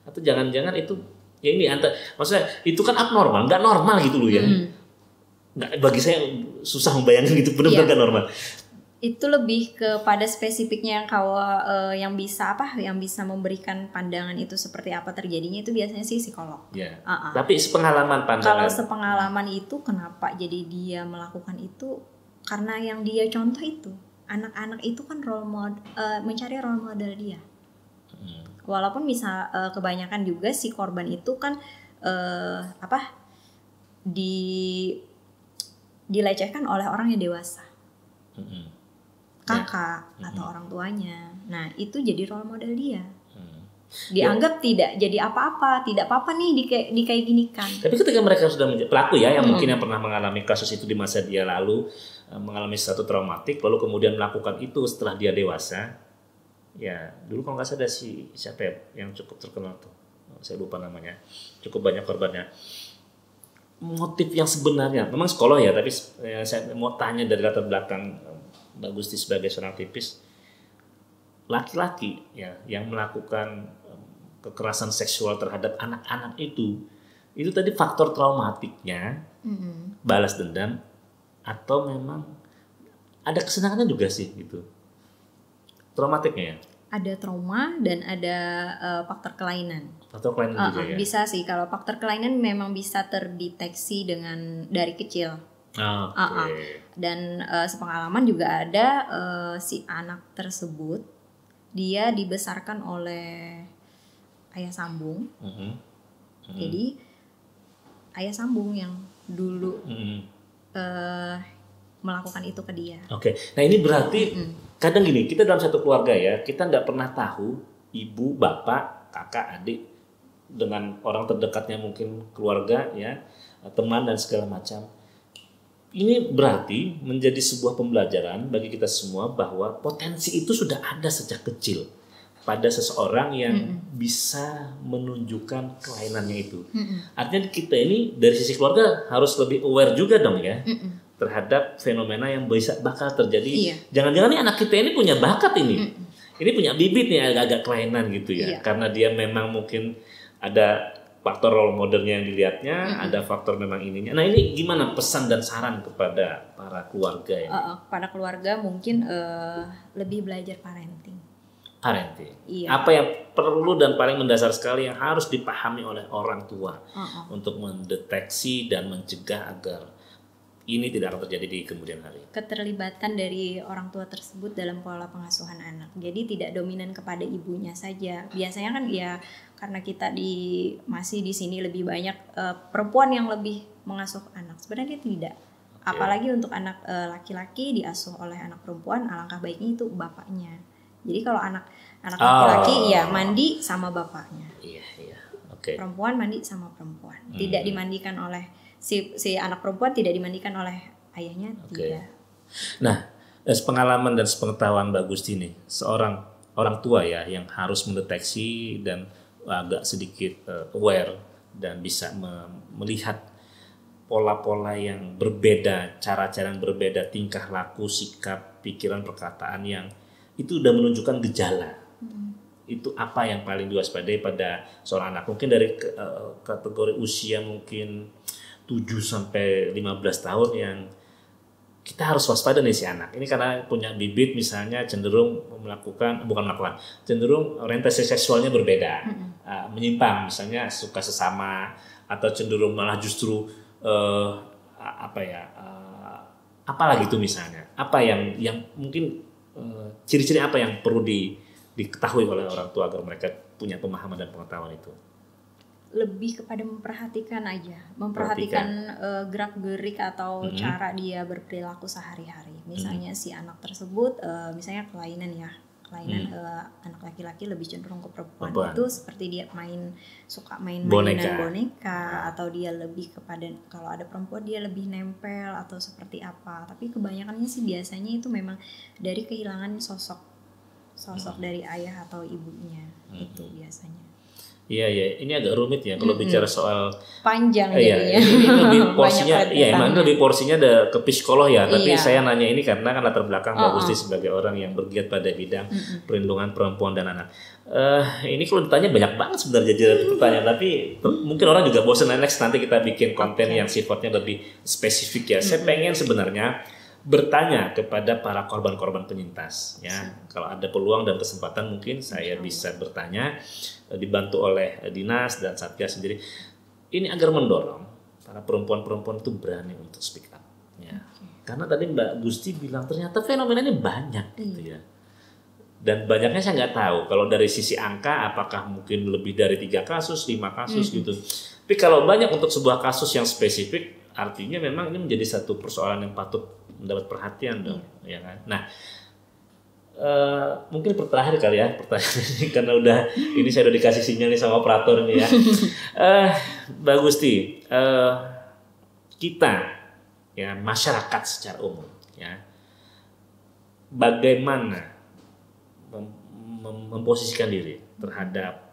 Atau jangan-jangan itu ya ini maksudnya itu kan abnormal, nggak normal gitu loh ya. Nggak, bagi saya susah membayangkan gitu, benar-benar nggak normal. Itu lebih kepada spesifiknya yang bisa memberikan pandangan itu seperti apa terjadinya itu biasanya sih psikolog. Tapi sepengalaman pandangan. Kalau sepengalaman itu kenapa jadi dia melakukan itu karena yang dia contoh itu anak-anak itu kan mencari role model dia. Walaupun bisa kebanyakan juga si korban itu kan dilecehkan oleh orang yang dewasa. Kakak atau orang tuanya. Nah, itu jadi role model dia. Dianggap tidak jadi apa-apa, tidak apa-apa nih kayak ginikan. Tapi ketika mereka sudah menjadi pelaku ya, yang mungkin yang pernah mengalami kasus itu di masa dia lalu, mengalami sesuatu traumatik, lalu kemudian melakukan itu setelah dia dewasa. Ya, dulu kalau nggak salah ada siapa yang cukup terkenal tuh, saya lupa namanya, cukup banyak korbannya. Motif yang sebenarnya, memang psikolog ya, tapi saya mau tanya dari latar belakang Mbak Gusti sebagai seorang aktivis, laki-laki ya yang melakukan kekerasan seksual terhadap anak-anak itu tadi faktor traumatiknya, balas dendam, atau memang ada kesenangannya juga sih gitu, traumatiknya ya? Ada trauma dan ada faktor kelainan. Faktor kelainan juga ya? Bisa sih, kalau faktor kelainan memang bisa terdeteksi dari kecil. Dan sepengalaman juga ada si anak tersebut dia dibesarkan oleh ayah sambung. Jadi ayah sambung yang dulu melakukan itu ke dia. Nah ini berarti kadang gini, kita dalam satu keluarga ya, kita nggak pernah tahu ibu, bapak, kakak, adik dengan orang terdekatnya mungkin keluarga ya, teman dan segala macam. Ini berarti menjadi sebuah pembelajaran bagi kita semua bahwa potensi itu sudah ada sejak kecil pada seseorang yang bisa menunjukkan kelainannya itu. Artinya kita ini dari sisi keluarga harus lebih aware juga dong ya terhadap fenomena yang bakal terjadi. Jangan-jangan nih anak kita ini punya bakat ini. ini punya bibit nih agak-agak kelainan gitu ya. Iya. Karena dia memang mungkin ada faktor role modelnya yang dilihatnya, ada faktor memang ininya. Nah ini gimana pesan dan saran kepada para keluarga ini? Kepada keluarga mungkin lebih belajar parenting. Parenting. Iya. Apa yang perlu dan paling mendasar sekali yang harus dipahami oleh orang tua untuk mendeteksi dan mencegah agar ini tidak akan terjadi di kemudian hari. Keterlibatan dari orang tua tersebut dalam pola pengasuhan anak. Jadi tidak dominan kepada ibunya saja. Biasanya kan ya karena kita masih di sini lebih banyak perempuan yang lebih mengasuh anak. Sebenarnya tidak. Apalagi untuk anak laki-laki diasuh oleh anak perempuan, alangkah baiknya itu bapaknya. Jadi kalau anak laki-laki ya mandi sama bapaknya. Iya. Oke. Perempuan mandi sama perempuan. Tidak dimandikan oleh si anak perempuan, tidak dimandikan oleh ayahnya. Tidak. Nah, dari pengalaman dan sepengetahuan Mbak Gusti nih, seorang orang tua ya yang harus mendeteksi dan agak sedikit aware dan bisa melihat pola-pola yang berbeda, cara-cara yang berbeda, tingkah laku, sikap, pikiran, perkataan yang itu udah menunjukkan gejala. Itu apa yang paling diwaspadai pada seorang anak? Mungkin dari kategori usia mungkin 7 sampai 15 tahun yang kita harus waspada nih si anak. Ini karena punya bibit misalnya cenderung cenderung orientasi seksualnya berbeda, menyimpang misalnya suka sesama atau cenderung malah justru apalagi itu misalnya. Apa yang mungkin ciri-ciri apa yang perlu diketahui oleh orang tua agar mereka punya pemahaman dan pengetahuan itu? Lebih kepada memperhatikan gerak-gerik atau cara dia berperilaku sehari-hari. Misalnya si anak tersebut misalnya kelainan anak laki-laki lebih cenderung ke perempuan. Itu seperti dia suka main mainan boneka atau dia lebih kepada kalau ada perempuan dia lebih nempel atau seperti apa. Tapi kebanyakannya sih biasanya itu memang dari kehilangan sosok dari ayah atau ibunya. Itu biasanya. Iya, ini agak rumit ya kalau bicara soal panjang jadinya. Ini lebih porsinya, emang lebih porsinya ada ke psikolog ya. Tapi saya nanya ini karena kan latar belakang Mbak Gusti sebagai orang yang bergiat pada bidang perlindungan perempuan dan anak. Ini kalau ditanya banyak banget sebenarnya jadi pertanyaan, tapi mungkin orang juga bosan. Next nanti kita bikin konten yang sifatnya lebih spesifik ya. Saya pengen sebenarnya bertanya kepada para korban-korban penyintas ya. Kalau ada peluang dan kesempatan mungkin saya bisa bertanya dibantu oleh dinas dan Satgas sendiri ini agar mendorong para perempuan-perempuan itu berani untuk speak up ya. Karena tadi Mbak Gusti bilang ternyata fenomenanya banyak gitu ya. Dan banyaknya saya nggak tahu kalau dari sisi angka apakah mungkin lebih dari 3 kasus, 5 kasus gitu. Tapi kalau banyak untuk sebuah kasus yang spesifik artinya memang ini menjadi satu persoalan yang patut mendapat perhatian dong, ya kan? Nah, mungkin terakhir kali ya pertanyaan ini karena ini saya udah dikasih sinyal nih sama operator ini ya. Mbak Gusti, kita ya masyarakat secara umum ya, bagaimana memposisikan diri terhadap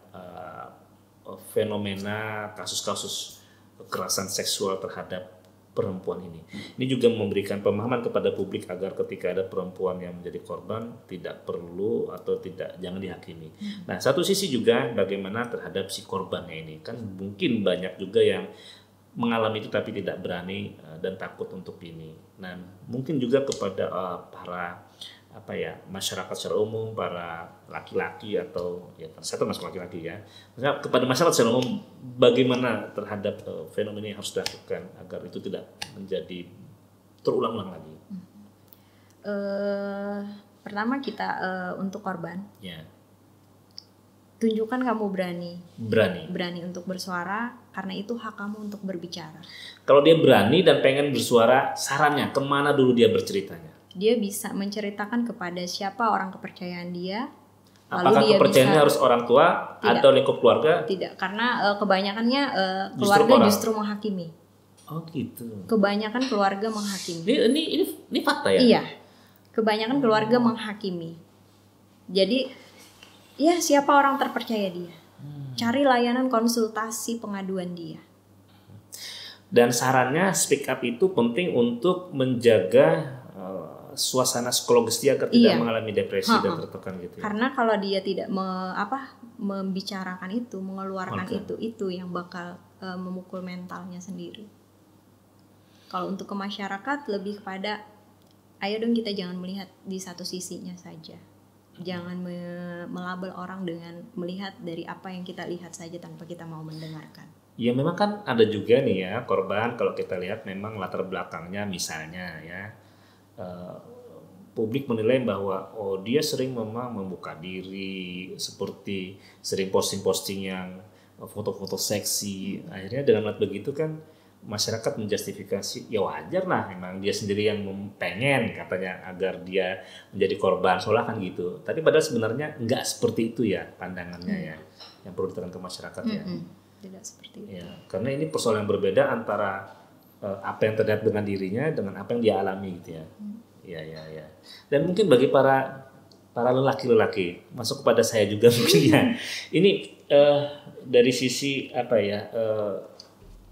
fenomena kasus-kasus kekerasan seksual terhadap perempuan ini. Ini juga memberikan pemahaman kepada publik agar ketika ada perempuan yang menjadi korban tidak perlu atau jangan dihakimi. Nah, satu sisi juga bagaimana terhadap si korbannya ini. Kan mungkin banyak juga yang mengalami itu tapi tidak berani dan takut untuk ini. Nah, mungkin juga kepada para masyarakat secara umum, para laki-laki atau ya saya termasuk laki-laki ya. Maksudnya kepada masyarakat secara umum bagaimana terhadap fenomena yang harus dilakukan agar itu tidak menjadi terulang-ulang lagi. Pertama kita untuk korban. Ya. Tunjukkan kamu berani untuk bersuara karena itu hak kamu untuk berbicara. Kalau dia berani dan pengen bersuara, sarannya kemana dulu dia berceritanya? Dia bisa menceritakan kepada siapa orang kepercayaan dia. Apakah kepercayaannya harus orang tua atau lingkup keluarga? Tidak, karena kebanyakannya keluarga justru menghakimi. Oh gitu. Kebanyakan keluarga menghakimi. Ini fakta ya? Iya, kebanyakan keluarga menghakimi. Jadi, ya siapa orang terpercaya dia? Cari layanan konsultasi pengaduan dia. Dan sarannya speak up itu penting untuk menjaga suasana psikologis dia agar tidak Iya. mengalami depresi dan tertekan gitu. Karena kalau dia tidak membicarakan itu, mengeluarkan itu yang bakal memukul mentalnya sendiri. Kalau untuk ke masyarakat lebih kepada ayo dong kita jangan melihat di satu sisinya saja. Jangan melabel orang dengan melihat dari apa yang kita lihat saja tanpa kita mau mendengarkan. Ya memang kan ada juga nih ya korban, kalau kita lihat memang latar belakangnya misalnya ya publik menilai bahwa dia sering memang membuka diri, seperti sering posting-posting yang foto-foto seksi. Akhirnya dengan alat begitu kan masyarakat menjustifikasi, ya wajar lah memang dia sendiri yang pengen katanya agar dia menjadi korban, seolah kan gitu. Tapi padahal sebenarnya enggak seperti itu ya pandangannya ya, yang perlu ditekankan ke masyarakat ya. Tidak seperti itu. Ya, karena ini persoalan yang berbeda antara apa yang terlihat dengan dirinya dengan apa yang dia alami gitu ya. Ya. Dan mungkin bagi para lelaki-lelaki, masuk kepada saya juga mungkin ya. Ini dari sisi apa ya?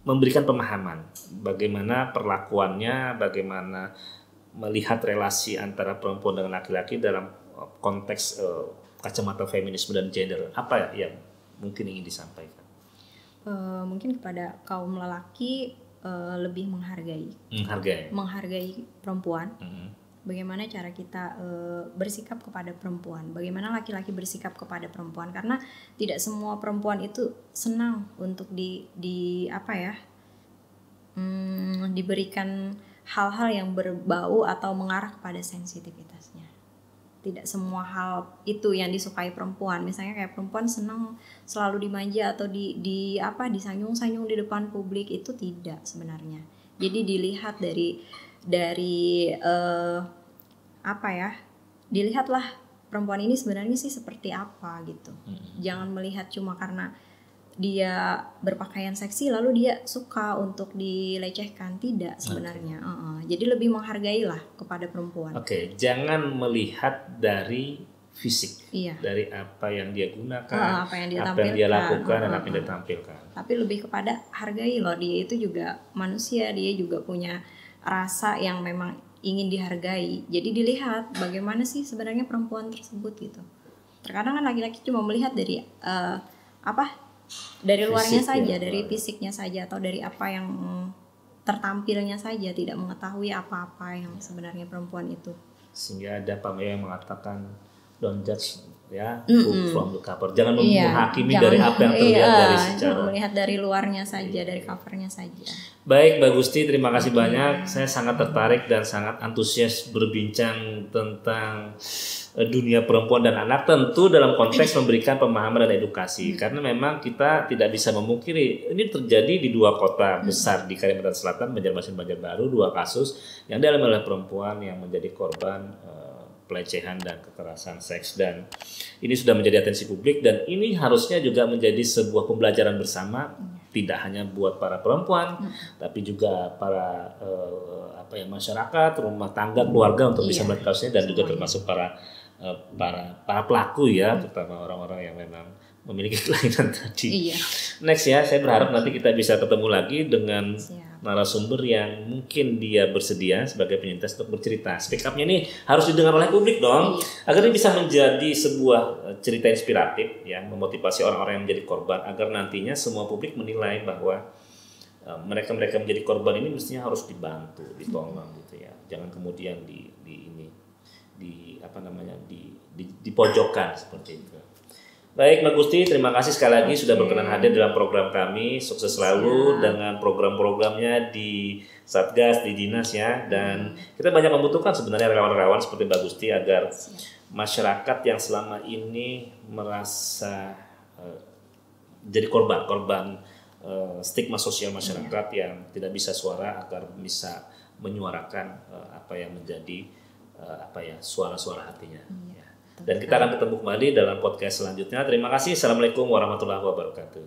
Memberikan pemahaman bagaimana perlakuannya, bagaimana melihat relasi antara perempuan dengan laki-laki dalam konteks kacamata feminisme dan gender. Apa yang mungkin ingin disampaikan? Mungkin kepada kaum lelaki lebih menghargai perempuan. Bagaimana cara kita bersikap kepada perempuan, bagaimana laki-laki bersikap kepada perempuan, karena tidak semua perempuan itu senang untuk diberikan hal-hal yang berbau atau mengarah kepada sensitivitasnya. Tidak semua hal itu yang disukai perempuan. Misalnya kayak perempuan senang selalu dimanja atau disanjung-sanjung di depan publik, itu tidak sebenarnya. Jadi dilihat dilihatlah perempuan ini sebenarnya sih seperti apa gitu. Jangan melihat cuma karena dia berpakaian seksi lalu dia suka untuk dilecehkan, tidak sebenarnya. Jadi lebih menghargailah kepada perempuan. Jangan melihat dari fisik, dari apa yang dia gunakan, apa yang dia lakukan dan apa yang dia tampilkan. Tapi lebih kepada hargai loh, dia itu juga manusia, dia juga punya rasa yang memang ingin dihargai. Jadi dilihat bagaimana sih sebenarnya perempuan tersebut gitu. Terkadang kan laki-laki cuma melihat dari dari luarnya saja, dari fisiknya saja, atau dari apa yang tertampilnya saja, tidak mengetahui apa-apa yang sebenarnya perempuan itu. Sehingga ada pamaya yang mengatakan don't judge ya book from the cover. Jangan menghakimi dari apa yang terlihat dari secara. Melihat dari luarnya saja, dari covernya saja. Baik, Mbak Gusti, terima kasih banyak. Saya sangat tertarik dan sangat antusias berbincang tentang dunia perempuan dan anak, tentu dalam konteks memberikan pemahaman dan edukasi. Karena memang kita tidak bisa memungkiri ini terjadi di dua kota besar di Kalimantan Selatan, Banjarmasin, Banjarbaru, dua kasus yang dialami oleh perempuan yang menjadi korban pelecehan dan kekerasan seks, dan ini sudah menjadi atensi publik dan ini harusnya juga menjadi sebuah pembelajaran bersama, tidak hanya buat para perempuan tapi juga para masyarakat, rumah tangga, keluarga untuk bisa melihat kasusnya, dan juga termasuk para pelaku ya, terutama orang-orang yang memang memiliki kelainan tadi. Next ya, saya berharap nanti kita bisa ketemu lagi dengan narasumber yang mungkin dia bersedia sebagai penyintas untuk bercerita. Speak up-nya ini harus didengar oleh publik dong, agar ini bisa menjadi sebuah cerita inspiratif ya, memotivasi orang-orang yang menjadi korban, agar nantinya semua publik menilai bahwa mereka-mereka menjadi korban ini mestinya harus dibantu, ditolong gitu ya. Jangan kemudian dipojokkan seperti itu. Baik, Mbak Gusti, terima kasih sekali lagi sudah berkenan hadir dalam program kami. Sukses selalu dengan program-programnya di Satgas, di Dinas ya. Dan kita banyak membutuhkan sebenarnya relawan-relawan seperti Mbak Gusti agar masyarakat yang selama ini merasa jadi korban stigma sosial masyarakat yang tidak bisa suara, agar bisa menyuarakan apa yang menjadi suara-suara hatinya. Dan kita akan ketemu kembali dalam podcast selanjutnya. Terima kasih. Assalamualaikum warahmatullahi wabarakatuh.